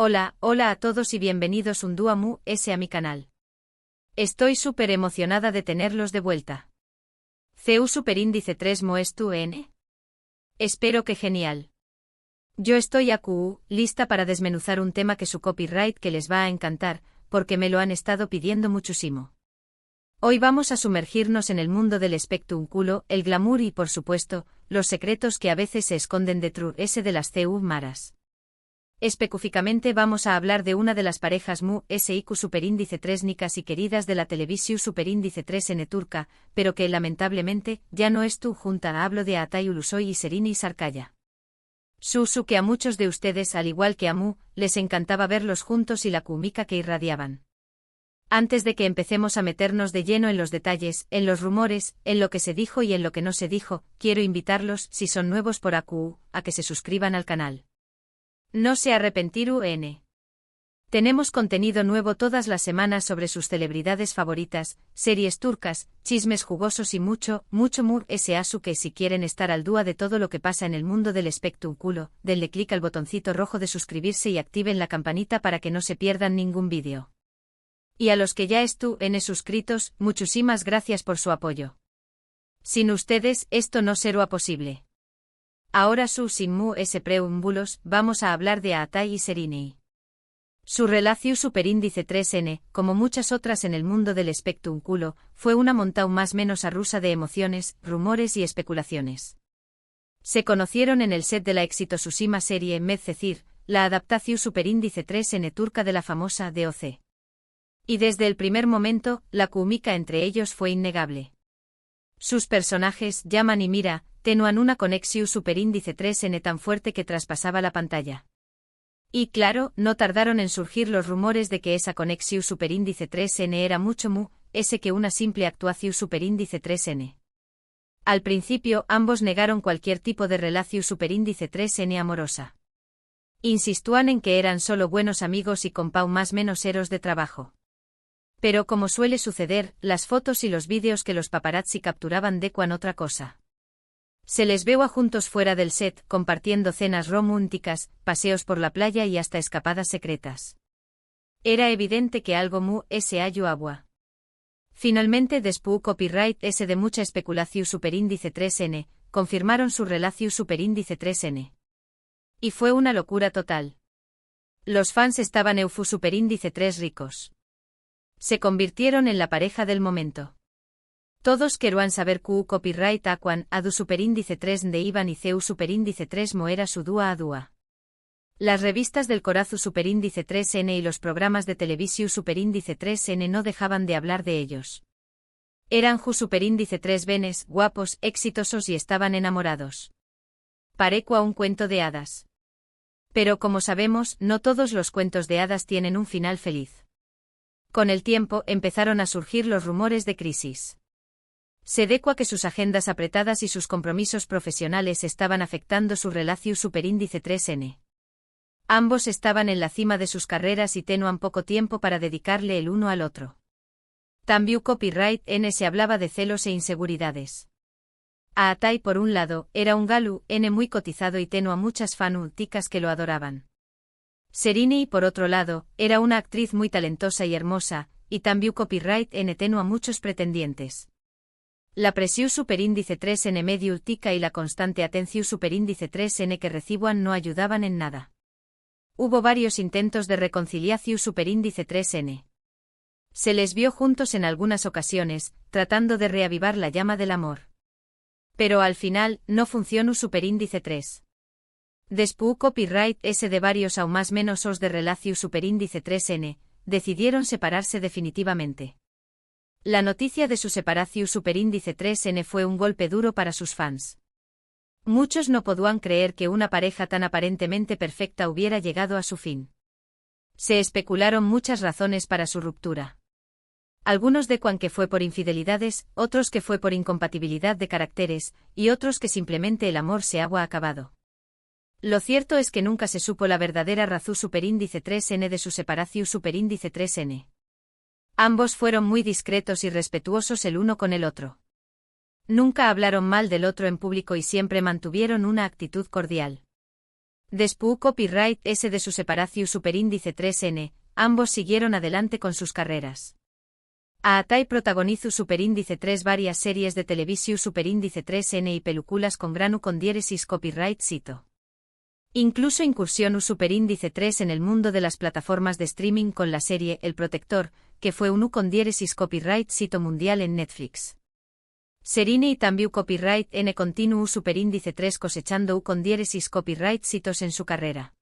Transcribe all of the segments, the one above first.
Hola a todos y bienvenidos un día más a mi canal. Estoy súper emocionada de tenerlos de vuelta. CU Superíndice 3 Moestu N. Espero que genial. Yo estoy lista para desmenuzar un tema que su copyright que les va a encantar, porque me lo han estado pidiendo muchísimo. Hoy vamos a sumergirnos en el mundo del espectáculo, el glamour y por supuesto, los secretos que a veces se esconden detrás de las CU maras. Específicamente vamos a hablar de una de las parejas SIQ Superíndice 3 nicas y queridas de la televisión Superíndice 3 N turca, pero que lamentablemente ya no es junta. Hablo de Atay Ulusoy y Serini Sarkaya. Susu que a muchos de ustedes al igual que a les encantaba verlos juntos y la química que irradiaban. Antes de que empecemos a meternos de lleno en los detalles, en los rumores, en lo que se dijo y en lo que no se dijo, quiero invitarlos, si son nuevos por aquí, a que se suscriban al canal. No se arrepentirán. Tenemos contenido nuevo todas las semanas sobre sus celebridades favoritas, series turcas, chismes jugosos y mucho sasu que si quieren estar al día de todo lo que pasa en el mundo del espectáculo, denle clic al botoncito rojo de suscribirse y activen la campanita para que no se pierdan ningún vídeo. Y a los que ya están suscritos, muchísimas gracias por su apoyo. Sin ustedes, esto no sería posible. Ahora sin preámbulos, vamos a hablar de Atay y Serini. Su relación Superíndice 3N, como muchas otras en el mundo del espectáculo, fue una montaña más menos arrusa de emociones, rumores y especulaciones. Se conocieron en el set de la exitosísima serie Medcezir, la adaptación Superíndice 3N turca de la famosa DOC. Y desde el primer momento, la química entre ellos fue innegable. Sus personajes, Yaman y Mira, tenían una conexión Superíndice 3N tan fuerte que traspasaba la pantalla. Y claro, no tardaron en surgir los rumores de que esa conexión Superíndice 3N era mucho que una simple actuación Superíndice 3N. Al principio, ambos negaron cualquier tipo de relación Superíndice 3N amorosa. Insistúan en que eran solo buenos amigos y compau más menos eros de trabajo. Pero como suele suceder, las fotos y los vídeos que los paparazzi capturaban decuan otra cosa. Se les veo a juntos fuera del set, compartiendo cenas románticas, paseos por la playa y hasta escapadas secretas. Era evidente que algo hallo agua. Finalmente después copyright de mucha especulación Superíndice 3N, confirmaron su relación Superíndice 3N. Y fue una locura total. Los fans estaban Superíndice 3 ricos. Se convirtieron en la pareja del momento. Todos querían saber copyright aquan adu Superíndice 3 de Ivan y CU Superíndice 3 moera su dúa a dúa. Las revistas del corazu Superíndice 3N y los programas de televisión Superíndice 3N no dejaban de hablar de ellos. Eran Superíndice 3 benes, guapos, exitosos y estaban enamorados. Parecua un cuento de hadas. Pero como sabemos, no todos los cuentos de hadas tienen un final feliz. Con el tiempo empezaron a surgir los rumores de crisis. Se decua que sus agendas apretadas y sus compromisos profesionales estaban afectando su relación Superíndice 3N. Ambos estaban en la cima de sus carreras y tenían poco tiempo para dedicarle el uno al otro. También copyright N se hablaba de celos e inseguridades. A Atay por un lado, era un galu N muy cotizado y tenía muchas fanáticas que lo adoraban. Serini, por otro lado, era una actriz muy talentosa y hermosa, y también copyright N tenía muchos pretendientes. La presión Superíndice 3N mediática y la constante atención Superíndice 3N que reciban no ayudaban en nada. Hubo varios intentos de reconciliación Superíndice 3N. Se les vio juntos en algunas ocasiones, tratando de reavivar la llama del amor. Pero al final, no funcionó Superíndice 3. Después copyright de varios aún más menos os de relación Superíndice 3N, decidieron separarse definitivamente. La noticia de su separación Superíndice 3N fue un golpe duro para sus fans. Muchos no podían creer que una pareja tan aparentemente perfecta hubiera llegado a su fin. Se especularon muchas razones para su ruptura. Algunos decuan que fue por infidelidades, otros que fue por incompatibilidad de caracteres, y otros que simplemente el amor se había acabado. Lo cierto es que nunca se supo la verdadera razón Superíndice 3N de su separación Superíndice 3N. Ambos fueron muy discretos y respetuosos el uno con el otro. Nunca hablaron mal del otro en público y siempre mantuvieron una actitud cordial. Después copyright S de su separación superíndice 3N, ambos siguieron adelante con sus carreras. Atai protagonizó superíndice 3 varias series de televisión superíndice 3N y películas con grano con diéresis copyright cito. Incluso incursionó superíndice 3 en el mundo de las plataformas de streaming con la serie El Protector, que fue un con diéresis copyright cito mundial en Netflix. Serini y también copyright N continuó superíndice 3 cosechando con diéresis copyright citos en su carrera.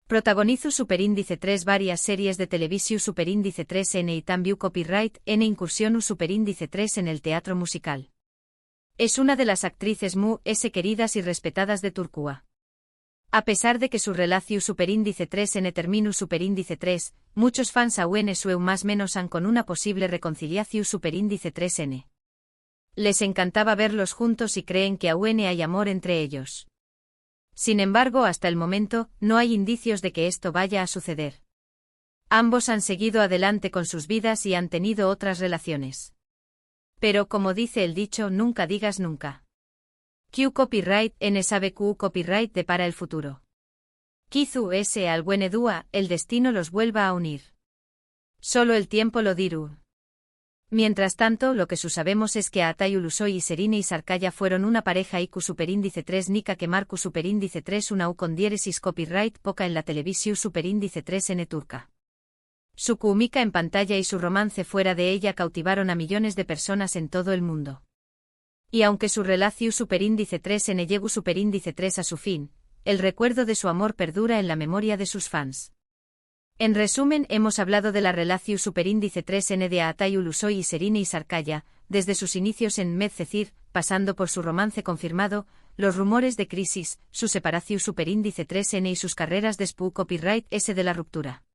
Protagonizó superíndice 3 varias series de televisión superíndice 3N y también copyright N incursionó superíndice 3 en el teatro musical. Es una de las actrices queridas y respetadas de Turquía. A pesar de que su relación superíndice 3N terminó superíndice 3, muchos fans aún su más menos han con una posible reconciliación superíndice 3N. Les encantaba verlos juntos y creen que aún hay amor entre ellos. Sin embargo, hasta el momento, no hay indicios de que esto vaya a suceder. Ambos han seguido adelante con sus vidas y han tenido otras relaciones. Pero como dice el dicho, nunca digas nunca. Q copyright N sabe Q copyright depara el futuro. Kizu S al Dúa, el destino los vuelva a unir. Solo el tiempo lo dirá. Mientras tanto, lo que sabemos es que Atai Ulusoy y Serine y Sarkaya fueron una pareja IQ superíndice 3 Nika que marcó superíndice 3 una U con diéresis copyright poca en la televisión superíndice 3 N turca. Su química en pantalla y su romance fuera de ella cautivaron a millones de personas en todo el mundo. Y aunque su relación superíndice 3 N llegó superíndice 3 a su fin, el recuerdo de su amor perdura en la memoria de sus fans. En resumen, hemos hablado de la relación superíndice 3N de Atai Ulusoy y Serine y Sarkaya, desde sus inicios en Medcezir, pasando por su romance confirmado, los rumores de crisis, su separación superíndice 3N y sus carreras después copyright S de la ruptura.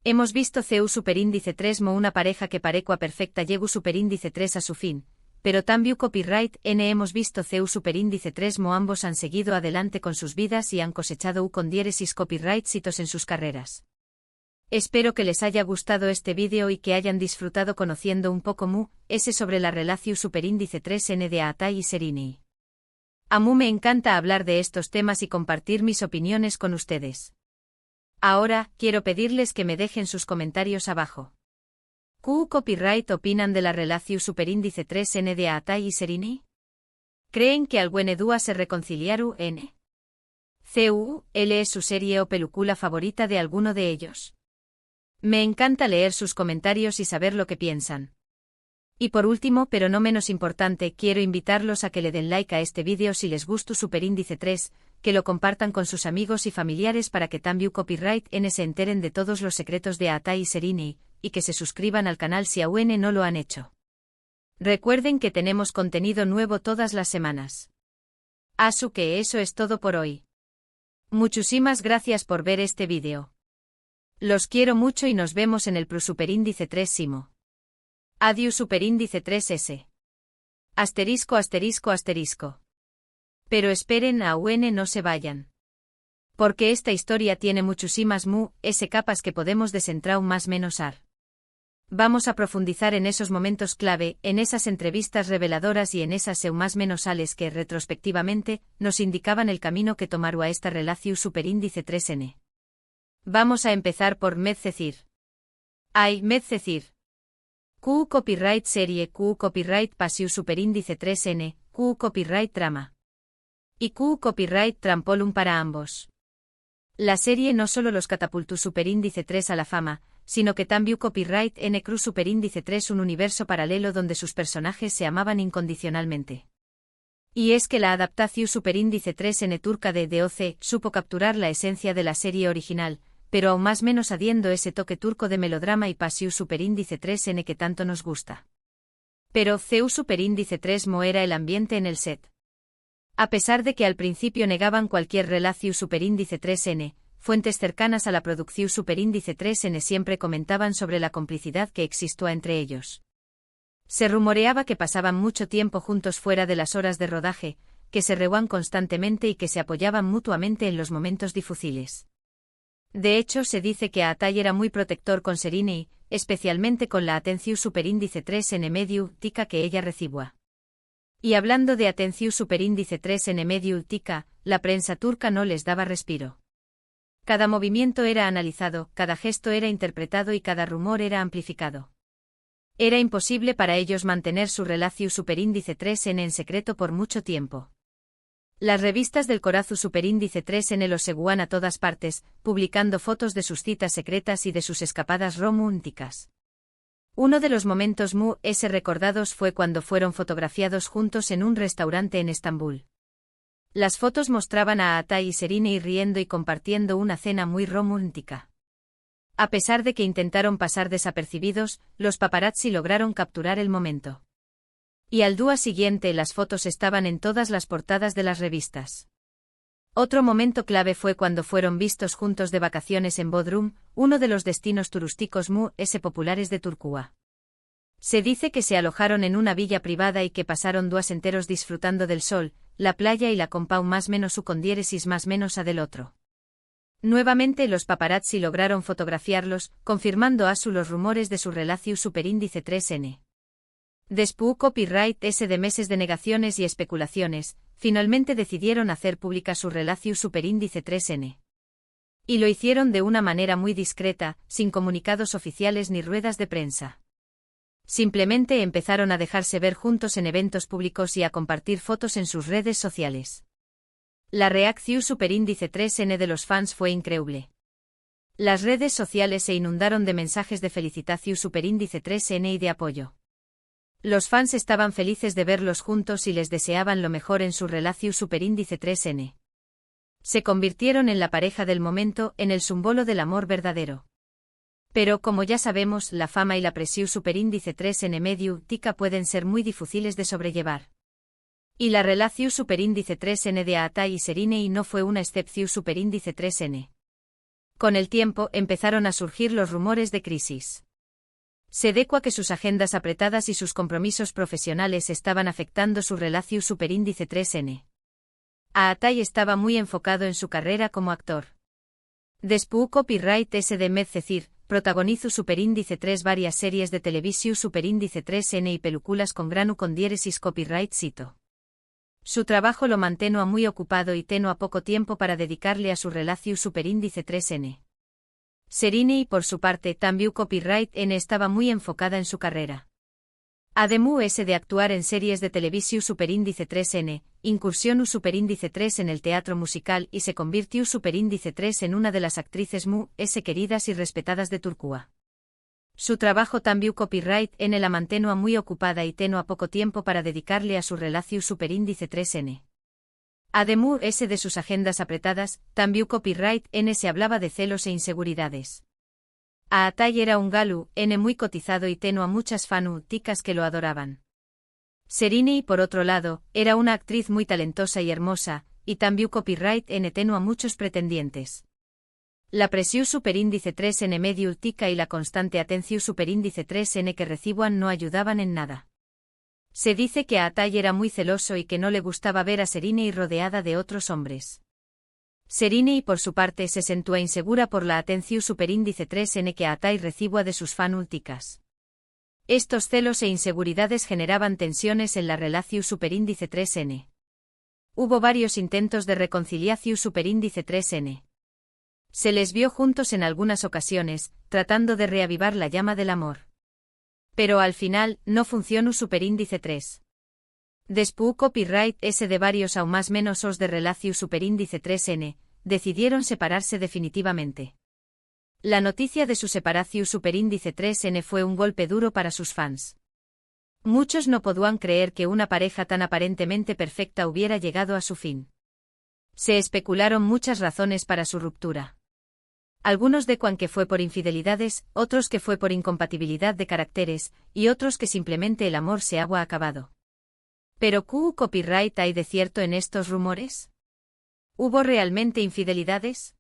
Hemos visto CU superíndice 3 mo una pareja que parecua perfecta llegó superíndice 3 a su fin, pero también copyright N hemos visto CU superíndice 3 mo ambos han seguido adelante con sus vidas y han cosechado U con diéresis copyright citos en sus carreras. Espero que les haya gustado este vídeo y que hayan disfrutado conociendo un poco sobre la relación superíndice 3N de Atai y Serine. A me encanta hablar de estos temas y compartir mis opiniones con ustedes. Ahora, quiero pedirles que me dejen sus comentarios abajo. ¿Q copyright opinan de la relación superíndice 3N de Atai y Serine? ¿Creen que al Dúa se reconciliaru N? ¿CU, L es su serie o película favorita de alguno de ellos? Me encanta leer sus comentarios y saber lo que piensan. Y por último, pero no menos importante, quiero invitarlos a que le den like a este vídeo si les gustó superíndice 3, que lo compartan con sus amigos y familiares para que también copyright N se enteren de todos los secretos de Atai y Serine, y que se suscriban al canal si aún no lo han hecho. Recuerden que tenemos contenido nuevo todas las semanas. Asu que eso es todo por hoy. Muchísimas gracias por ver este vídeo. Los quiero mucho y nos vemos en el superíndice 3 Simo. Adiós superíndice 3S. Asterisco asterisco asterisco. Pero esperen aún no se vayan. Porque esta historia tiene muchísimas capas que podemos desentrar más menos ar. Vamos a profundizar en esos momentos clave, en esas entrevistas reveladoras y en esas más menos ales que, retrospectivamente, nos indicaban el camino que tomaron a esta relación superíndice 3N. Vamos a empezar por Medcezir. Medcezir. Q copyright serie Q copyright pasiu superíndice 3N, Q copyright trama. Y Q copyright trampolum para ambos. La serie no solo los catapultó superíndice 3 a la fama, sino que también copyright N Cruz superíndice 3 un universo paralelo donde sus personajes se amaban incondicionalmente. Y es que la adaptación superíndice 3N turca de DOC supo capturar la esencia de la serie original, pero aún más menos adiendo ese toque turco de melodrama y pasiu superíndice 3N que tanto nos gusta. Pero CU superíndice 3 mo era el ambiente en el set. A pesar de que al principio negaban cualquier relación superíndice 3N, fuentes cercanas a la producción superíndice 3N siempre comentaban sobre la complicidad que existía entre ellos. Se rumoreaba que pasaban mucho tiempo juntos fuera de las horas de rodaje, que se reunían constantemente y que se apoyaban mutuamente en los momentos difíciles. De hecho, se dice que Atai era muy protector con Serine y, especialmente con la atención superíndice 3N mediu tica que ella recibía. Y hablando de atención superíndice 3N mediu tica, la prensa turca no les daba respiro. Cada movimiento era analizado, cada gesto era interpretado y cada rumor era amplificado. Era imposible para ellos mantener su Relaziu Superíndice 3N en secreto por mucho tiempo. Las revistas del Corazu Superíndice 3N los seguían a todas partes, publicando fotos de sus citas secretas y de sus escapadas románticas. Uno de los momentos recordados fue cuando fueron fotografiados juntos en un restaurante en Estambul. Las fotos mostraban a Atay y Serenei riendo y compartiendo una cena muy romántica. A pesar de que intentaron pasar desapercibidos, los paparazzi lograron capturar el momento. Y al día siguiente las fotos estaban en todas las portadas de las revistas. Otro momento clave fue cuando fueron vistos juntos de vacaciones en Bodrum, uno de los destinos turísticos populares de Turquía. Se dice que se alojaron en una villa privada y que pasaron días enteros disfrutando del sol, la playa y la compau más menos su condiéresis más menos a del otro. Nuevamente los paparazzi lograron fotografiarlos, confirmando los rumores de su Relaziu Superíndice 3N. Después copyright de meses de negaciones y especulaciones, finalmente decidieron hacer pública su Relaziu Superíndice 3N. Y lo hicieron de una manera muy discreta, sin comunicados oficiales ni ruedas de prensa. Simplemente empezaron a dejarse ver juntos en eventos públicos y a compartir fotos en sus redes sociales. La reacción Superíndice 3N de los fans fue increíble. Las redes sociales se inundaron de mensajes de felicitación Superíndice 3N y de apoyo. Los fans estaban felices de verlos juntos y les deseaban lo mejor en su Relaziu Superíndice 3N. Se convirtieron en la pareja del momento, en el símbolo del amor verdadero. Pero como ya sabemos, la fama y la presión Superíndice 3N mediática pueden ser muy difíciles de sobrellevar. Y la Relaziu Superíndice 3N de Atay y Serenei no fue una excepción Superíndice 3N. Con el tiempo empezaron a surgir los rumores de crisis. Se decía que sus agendas apretadas y sus compromisos profesionales estaban afectando su Relaziu Superíndice 3N. Atay estaba muy enfocado en su carrera como actor. Después copyright de Medcecir, protagonizó Superíndice 3 varias series de televisión Superíndice 3N y películas con granu con diéresis copyright cito. Su trabajo lo mantenía muy ocupado y tenía poco tiempo para dedicarle a su Relaziu Superíndice 3N. Serenei, por su parte, también copyright N estaba muy enfocada en su carrera. Además de actuar en series de televisión Superíndice 3N, incursionó Superíndice 3 en el teatro musical y se convirtió Superíndice 3 en una de las actrices queridas y respetadas de Turquía. Su trabajo también copyright N la mantenía muy ocupada y tenía poco tiempo para dedicarle a su Relaziu Superíndice 3N. Además de sus agendas apretadas, también copyright N se hablaba de celos e inseguridades. Atay era un galu N muy cotizado y tenía muchas fanáticas que lo adoraban. Serenei, por otro lado, era una actriz muy talentosa y hermosa, y también copyright N tenía muchos pretendientes. La presión Superíndice 3N mediática y la constante atención Superíndice 3N que recibían no ayudaban en nada. Se dice que Atay era muy celoso y que no le gustaba ver a Serenei rodeada de otros hombres. Serenei, por su parte, se sentía insegura por la atención Superíndice 3N que Atay recibía de sus fanáticas. Estos celos e inseguridades generaban tensiones en la Relaziu Superíndice 3N. Hubo varios intentos de reconciliación Superíndice 3N. Se les vio juntos en algunas ocasiones, tratando de reavivar la llama del amor. Pero al final, no funcionó Superíndice 3. Después copyright de varios aún más menos os de Relaziu Superíndice 3N, decidieron separarse definitivamente. La noticia de su separación Superíndice 3N fue un golpe duro para sus fans. Muchos no podían creer que una pareja tan aparentemente perfecta hubiera llegado a su fin. Se especularon muchas razones para su ruptura. Algunos decían que fue por infidelidades, otros que fue por incompatibilidad de caracteres, y otros que simplemente el amor se había acabado. ¿Pero qué copyright hay de cierto en estos rumores? ¿Hubo realmente infidelidades?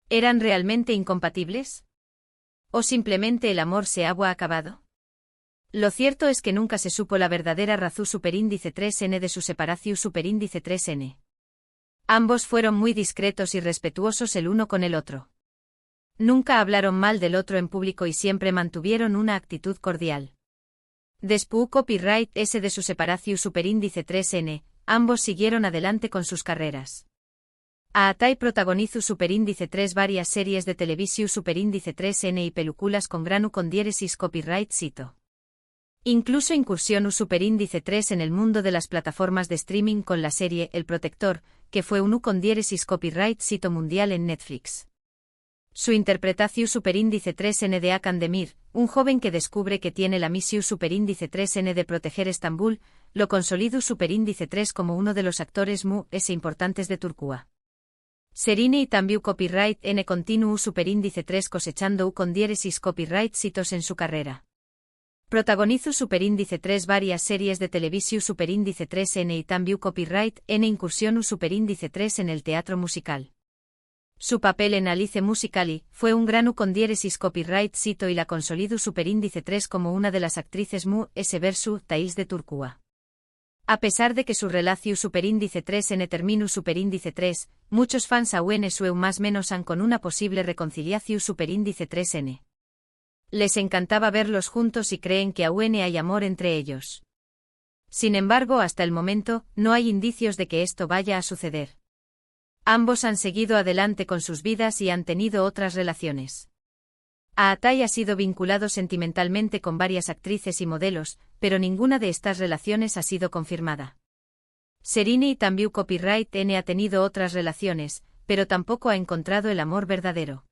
¿Eran realmente incompatibles? ¿O simplemente el amor se había acabado? Lo cierto es que nunca se supo la verdadera razón Superíndice 3N de su separación Superíndice 3N. Ambos fueron muy discretos y respetuosos el uno con el otro. Nunca hablaron mal del otro en público y siempre mantuvieron una actitud cordial. Después copyright de su separación Superíndice 3N, ambos siguieron adelante con sus carreras. Aatai protagonizu superíndice 3 varias series de televisiu superíndice 3N y películas con granu con diéresis copyright cito. Incluso incursionu superíndice 3 en el mundo de las plataformas de streaming con la serie El Protector, que fue un con diéresis copyright cito mundial en Netflix. Su interpretación superíndice 3N de Hakan Demir, un joven que descubre que tiene la misión superíndice 3N de proteger Estambul, lo consolidu superíndice 3 como uno de los actores importantes de Turquía. Serine y también copyright N continuo superíndice 3 cosechando con diéresis copyright citos en su carrera. Protagonizu superíndice 3 varias series de televisiu superíndice 3N y también copyright N incursionu superíndice 3 en el teatro musical. Su papel en Alice Musicali fue un granu con diéresis copyright cito y la consolidu superíndice 3 como una de las actrices versu tails de Turquía. A pesar de que su relaciu superíndice 3 en terminu superíndice 3, muchos fans aún sueu más menos han con una posible reconciliaciu superíndice 3N. Les encantaba verlos juntos y creen que aún hay amor entre ellos. Sin embargo, hasta el momento, no hay indicios de que esto vaya a suceder. Ambos han seguido adelante con sus vidas y han tenido otras relaciones. Aatai ha sido vinculado sentimentalmente con varias actrices y modelos, pero ninguna de estas relaciones ha sido confirmada. Serine y también copyright N ha tenido otras relaciones, pero tampoco ha encontrado el amor verdadero.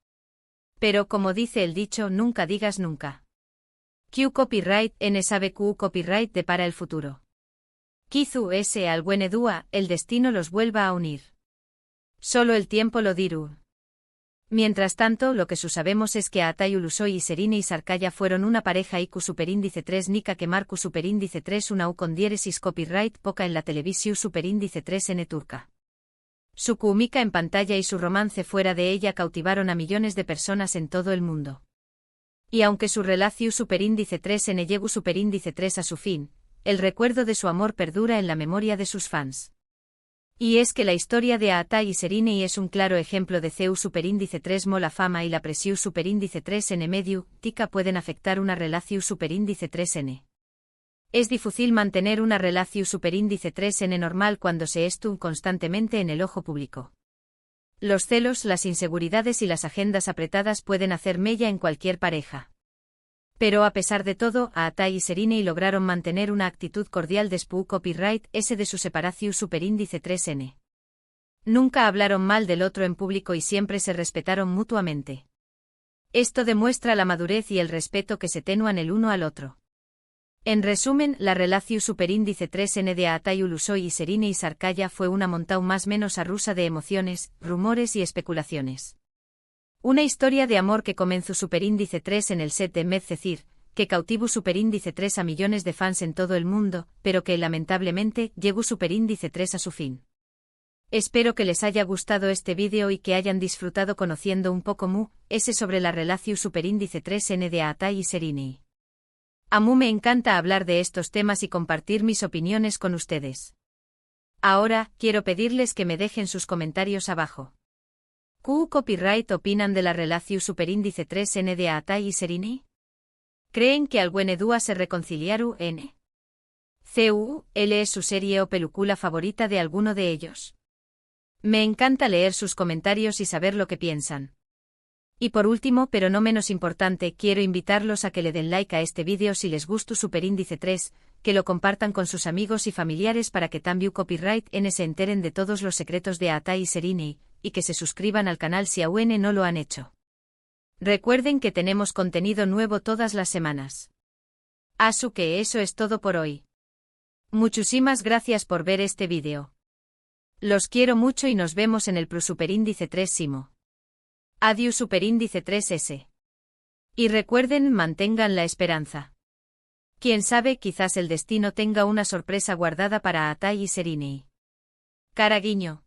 Pero como dice el dicho, nunca digas nunca. Q copyright N sabe Q copyright depara el futuro. Kizu S al Buenedúa, el destino los vuelva a unir. Solo el tiempo lo dirá. Mientras tanto, lo que sabemos es que Aatai Ulusoy y Serine y Sarkaya fueron una pareja IQ superíndice 3 Nika que marcu superíndice 3 una U con diéresis copyright poca en la televisiu superíndice 3 N turca. Su química en pantalla y su romance fuera de ella cautivaron a millones de personas en todo el mundo. Y aunque su relaciu superíndice 3 N llegó superíndice 3 a su fin, el recuerdo de su amor perdura en la memoria de sus fans. Y es que la historia de Aatai y Serine es un claro ejemplo de CEU superíndice 3 la fama y la presiu superíndice 3 N medio, tica pueden afectar una relaciu superíndice 3 N. Es difícil mantener una relaciu superíndice 3 N normal cuando se estu constantemente en el ojo público. Los celos, las inseguridades y las agendas apretadas pueden hacer mella en cualquier pareja. Pero a pesar de todo, Aatai y Serine lograron mantener una actitud cordial después copyright S de su separaciu superíndice 3N. Nunca hablaron mal del otro en público y siempre se respetaron mutuamente. Esto demuestra la madurez y el respeto que se tenuan el uno al otro. En resumen, la relaciu superíndice 3N de Aatai Ulusoy y Serine y Sarkaya fue una montau más menos arrusa de emociones, rumores y especulaciones. Una historia de amor que comenzó superíndice 3 en el set de Medcezir, que cautivo superíndice 3 a millones de fans en todo el mundo, pero que lamentablemente llegó superíndice 3 a su fin. Espero que les haya gustado este vídeo y que hayan disfrutado conociendo un poco sobre la relaciu superíndice 3N de Aatai y Serine. A mí me encanta hablar de estos temas y compartir mis opiniones con ustedes. Ahora, quiero pedirles que me dejen sus comentarios abajo. ¿Qué copyright opinan de la relaciu superíndice 3N de Aatai y Serine? ¿Creen que al Buenedúa se reconciliaru N? ¿L es su serie o película favorita de alguno de ellos? Me encanta leer sus comentarios y saber lo que piensan. Y por último, pero no menos importante, quiero invitarlos a que le den like a este vídeo si les gustó superíndice 3, que lo compartan con sus amigos y familiares para que también copyright N se enteren de todos los secretos de Aatai y Serine, y que se suscriban al canal si aún no lo han hecho. Recuerden que tenemos contenido nuevo todas las semanas. Así que eso es todo por hoy. Muchísimas gracias por ver este vídeo. Los quiero mucho y nos vemos en el superíndice 3 Simo. Adiós superíndice 3S. Y recuerden, mantengan la esperanza. Quién sabe, quizás el destino tenga una sorpresa guardada para Aatai y Serine. Cara guiño.